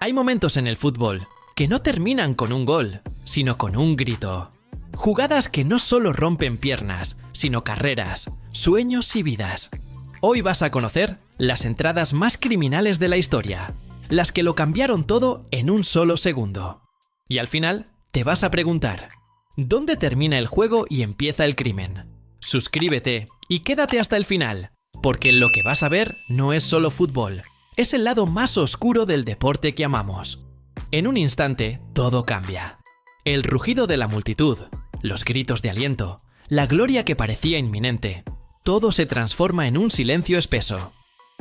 Hay momentos en el fútbol que no terminan con un gol, sino con un grito. Jugadas que no solo rompen piernas, sino carreras, sueños y vidas. Hoy vas a conocer las entradas más criminales de la historia, las que lo cambiaron todo en un solo segundo. Y al final te vas a preguntar, ¿dónde termina el juego y empieza el crimen? Suscríbete y quédate hasta el final, porque lo que vas a ver no es solo fútbol, es el lado más oscuro del deporte que amamos. En un instante, todo cambia. El rugido de la multitud, los gritos de aliento, la gloria que parecía inminente, todo se transforma en un silencio espeso.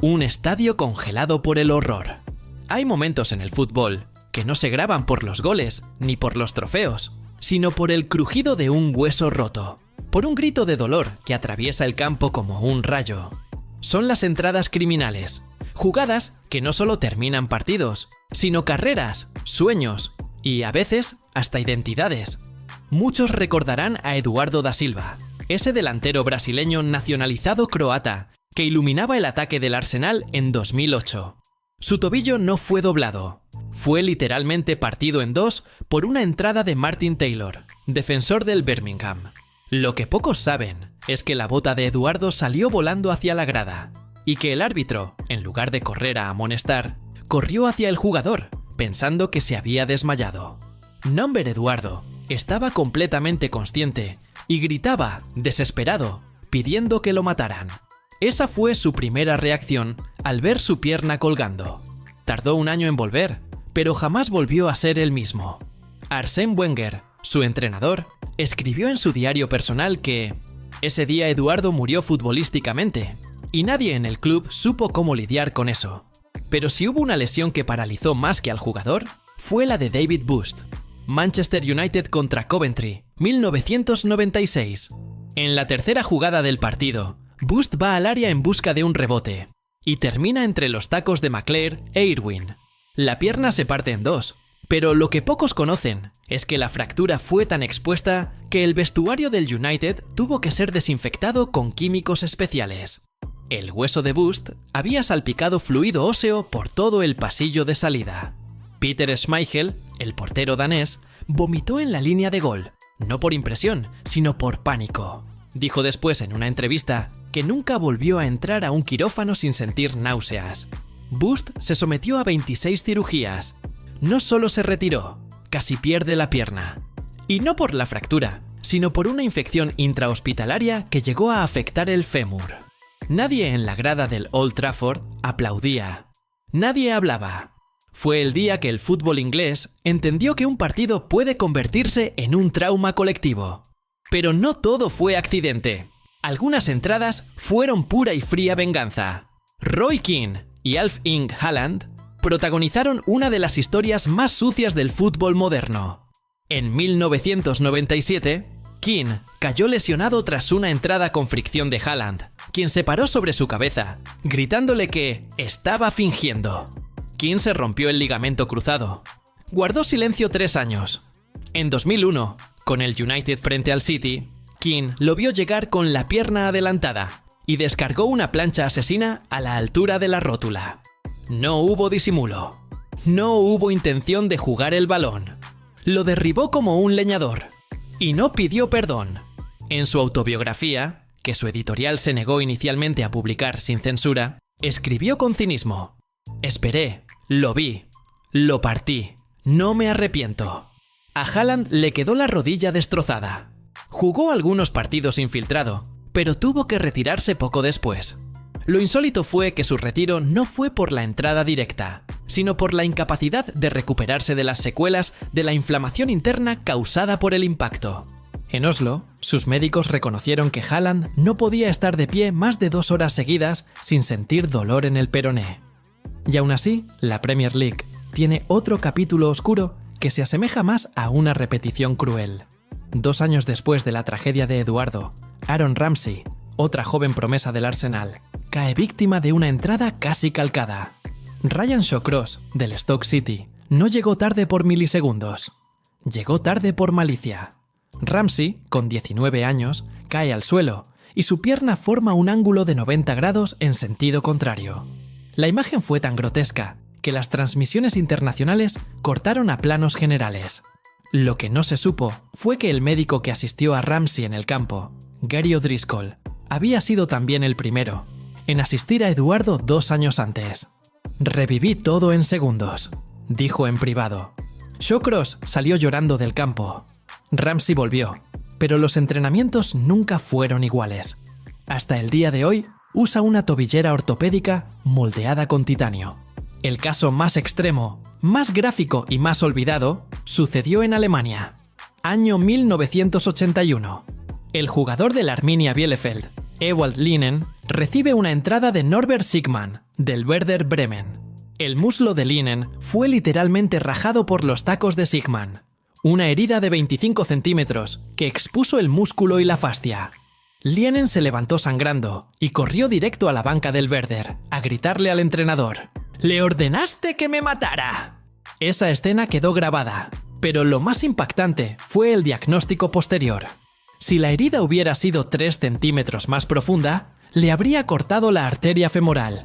Un estadio congelado por el horror. Hay momentos en el fútbol que no se graban por los goles ni por los trofeos, sino por el crujido de un hueso roto, por un grito de dolor que atraviesa el campo como un rayo. Son las entradas criminales, jugadas que no solo terminan partidos, sino carreras, sueños y, a veces, hasta identidades. Muchos recordarán a Eduardo da Silva, ese delantero brasileño nacionalizado croata que iluminaba el ataque del Arsenal en 2008. Su tobillo no fue doblado, fue literalmente partido en dos por una entrada de Martin Taylor, defensor del Birmingham. Lo que pocos saben es que la bota de Eduardo salió volando hacia la grada y que el árbitro, en lugar de correr a amonestar, corrió hacia el jugador, pensando que se había desmayado. Number Eduardo estaba completamente consciente y gritaba, desesperado, pidiendo que lo mataran. Esa fue su primera reacción al ver su pierna colgando. Tardó un año en volver, pero jamás volvió a ser el mismo. Arsène Wenger, su entrenador, escribió en su diario personal que ese día Eduardo murió futbolísticamente y nadie en el club supo cómo lidiar con eso. Pero si hubo una lesión que paralizó más que al jugador, fue la de David Booth. Manchester United contra Coventry, 1996. En la tercera jugada del partido, Booth va al área en busca de un rebote y termina entre los tacos de McClair e Irwin. La pierna se parte en dos, pero lo que pocos conocen es que la fractura fue tan expuesta que el vestuario del United tuvo que ser desinfectado con químicos especiales. El hueso de Booth había salpicado fluido óseo por todo el pasillo de salida. Peter Schmeichel, el portero danés, vomitó en la línea de gol, no por impresión, sino por pánico. Dijo después en una entrevista que nunca volvió a entrar a un quirófano sin sentir náuseas. Booth se sometió a 26 cirugías. No solo se retiró, casi pierde la pierna. Y no por la fractura, sino por una infección intrahospitalaria que llegó a afectar el fémur. Nadie en la grada del Old Trafford aplaudía. Nadie hablaba. Fue el día que el fútbol inglés entendió que un partido puede convertirse en un trauma colectivo. Pero no todo fue accidente. Algunas entradas fueron pura y fría venganza. Roy Keane y Alf-Inge Haaland protagonizaron una de las historias más sucias del fútbol moderno. En 1997, Keane cayó lesionado tras una entrada con fricción de Haaland, quien se paró sobre su cabeza, gritándole que estaba fingiendo. Keane se rompió el ligamento cruzado. Guardó silencio 3 años. En 2001, con el United frente al City, Keane lo vio llegar con la pierna adelantada y descargó una plancha asesina a la altura de la rótula. No hubo disimulo. No hubo intención de jugar el balón. Lo derribó como un leñador. Y no pidió perdón. En su autobiografía, que su editorial se negó inicialmente a publicar sin censura, escribió con cinismo: «Esperé, lo vi, lo partí, no me arrepiento». A Haaland le quedó la rodilla destrozada. Jugó algunos partidos infiltrado, pero tuvo que retirarse poco después. Lo insólito fue que su retiro no fue por la entrada directa, sino por la incapacidad de recuperarse de las secuelas de la inflamación interna causada por el impacto. En Oslo, sus médicos reconocieron que Haaland no podía estar de pie más de 2 horas seguidas sin sentir dolor en el peroné. Y aún así, la Premier League tiene otro capítulo oscuro que se asemeja más a una repetición cruel. 2 años después de la tragedia de Eduardo, Aaron Ramsey, otra joven promesa del Arsenal, cae víctima de una entrada casi calcada. Ryan Shawcross, del Stoke City, no llegó tarde por milisegundos. Llegó tarde por malicia. Ramsey, con 19 años, cae al suelo y su pierna forma un ángulo de 90 grados en sentido contrario. La imagen fue tan grotesca que las transmisiones internacionales cortaron a planos generales. Lo que no se supo fue que el médico que asistió a Ramsey en el campo, Gary O'Driscoll, había sido también el primero en asistir a Eduardo 2 años antes. «Reviví todo en segundos», dijo en privado. Shawcross salió llorando del campo. Ramsey volvió, pero los entrenamientos nunca fueron iguales. Hasta el día de hoy, usa una tobillera ortopédica moldeada con titanio. El caso más extremo, más gráfico y más olvidado sucedió en Alemania. Año 1981. El jugador del Arminia Bielefeld, Ewald Linen, recibe una entrada de Norbert Siegmann, del Werder Bremen. El muslo de Linen fue literalmente rajado por los tacos de Siegmann. Una herida de 25 centímetros que expuso el músculo y la fascia. Linen se levantó sangrando y corrió directo a la banca del Werder a gritarle al entrenador: «¡Le ordenaste que me matara!». Esa escena quedó grabada, pero lo más impactante fue el diagnóstico posterior. Si la herida hubiera sido 3 centímetros más profunda, le habría cortado la arteria femoral.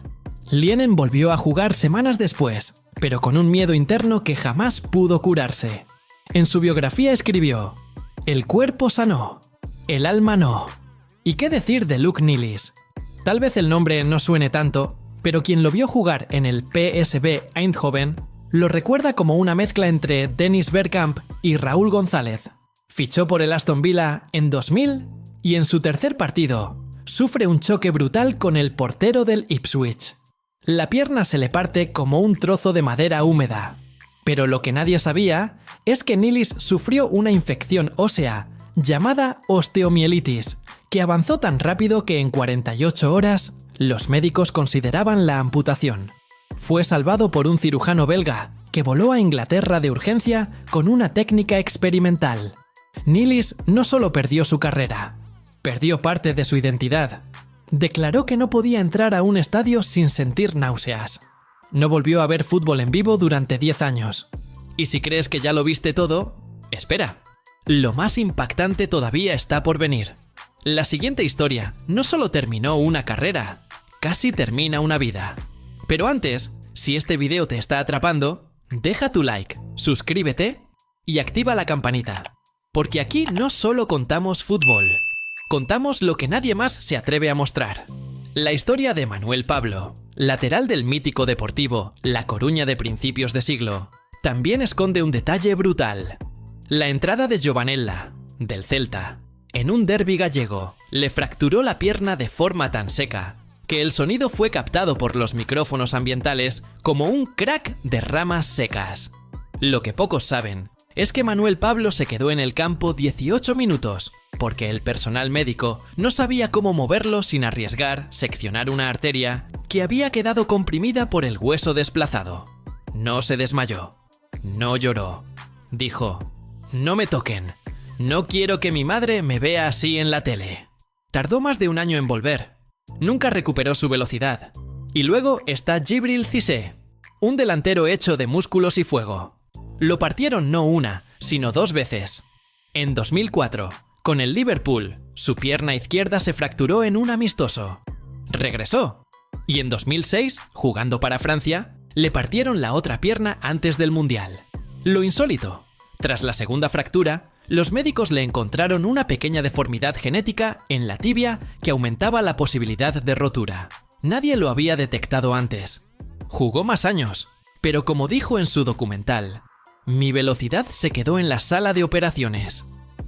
Linen volvió a jugar semanas después, pero con un miedo interno que jamás pudo curarse. En su biografía escribió: «El cuerpo sanó, el alma no». ¿Y qué decir de Luc Nilis? Tal vez el nombre no suene tanto, pero quien lo vio jugar en el PSV Eindhoven lo recuerda como una mezcla entre Dennis Bergkamp y Raúl González. Fichó por el Aston Villa en 2000 y en su tercer partido sufre un choque brutal con el portero del Ipswich. La pierna se le parte como un trozo de madera húmeda. Pero lo que nadie sabía es que Nilis sufrió una infección ósea llamada osteomielitis, que avanzó tan rápido que en 48 horas los médicos consideraban la amputación. Fue salvado por un cirujano belga que voló a Inglaterra de urgencia con una técnica experimental. Nilis no solo perdió su carrera, perdió parte de su identidad. Declaró que no podía entrar a un estadio sin sentir náuseas. No volvió a ver fútbol en vivo durante 10 años. Y si crees que ya lo viste todo, espera. Lo más impactante todavía está por venir. La siguiente historia no solo terminó una carrera, casi termina una vida. Pero antes, si este video te está atrapando, deja tu like, suscríbete y activa la campanita. Porque aquí no solo contamos fútbol, contamos lo que nadie más se atreve a mostrar. La historia de Manuel Pablo, lateral del mítico Deportivo La Coruña de principios de siglo, también esconde un detalle brutal. La entrada de Giovanella, del Celta, en un derbi gallego, le fracturó la pierna de forma tan seca que el sonido fue captado por los micrófonos ambientales como un crack de ramas secas. Lo que pocos saben es que Manuel Pablo se quedó en el campo 18 minutos, porque el personal médico no sabía cómo moverlo sin arriesgar seccionar una arteria que había quedado comprimida por el hueso desplazado. No se desmayó, no lloró, dijo: «No me toquen, no quiero que mi madre me vea así en la tele». Tardó más de un año en volver, nunca recuperó su velocidad. Y luego está Djibril Cissé, un delantero hecho de músculos y fuego. Lo partieron no una, sino 2 veces. En 2004, con el Liverpool, su pierna izquierda se fracturó en un amistoso. Regresó. Y en 2006, jugando para Francia, le partieron la otra pierna antes del Mundial. Lo insólito: tras la segunda fractura, los médicos le encontraron una pequeña deformidad genética en la tibia que aumentaba la posibilidad de rotura. Nadie lo había detectado antes. Jugó más años, pero como dijo en su documental: «Mi velocidad se quedó en la sala de operaciones».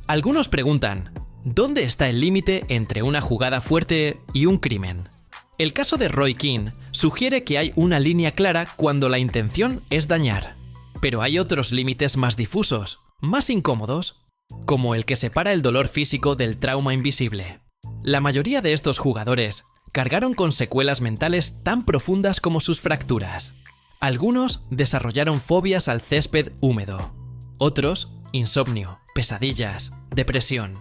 Algunos preguntan: ¿dónde está el límite entre una jugada fuerte y un crimen? El caso de Roy Keane sugiere que hay una línea clara cuando la intención es dañar. Pero hay otros límites más difusos, más incómodos, como el que separa el dolor físico del trauma invisible. La mayoría de estos jugadores cargaron con secuelas mentales tan profundas como sus fracturas. Algunos desarrollaron fobias al césped húmedo. Otros, insomnio, pesadillas, depresión.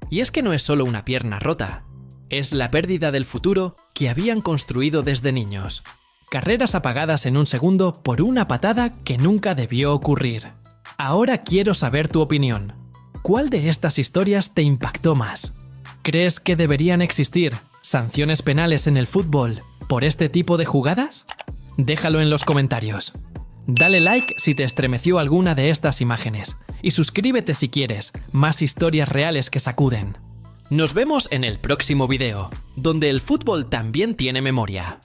Y es que no es solo una pierna rota, es la pérdida del futuro que habían construido desde niños. Carreras apagadas en un segundo por una patada que nunca debió ocurrir. Ahora quiero saber tu opinión. ¿Cuál de estas historias te impactó más? ¿Crees que deberían existir sanciones penales en el fútbol por este tipo de jugadas? Déjalo en los comentarios. Dale like si te estremeció alguna de estas imágenes y suscríbete si quieres más historias reales que sacuden. Nos vemos en el próximo video, donde el fútbol también tiene memoria.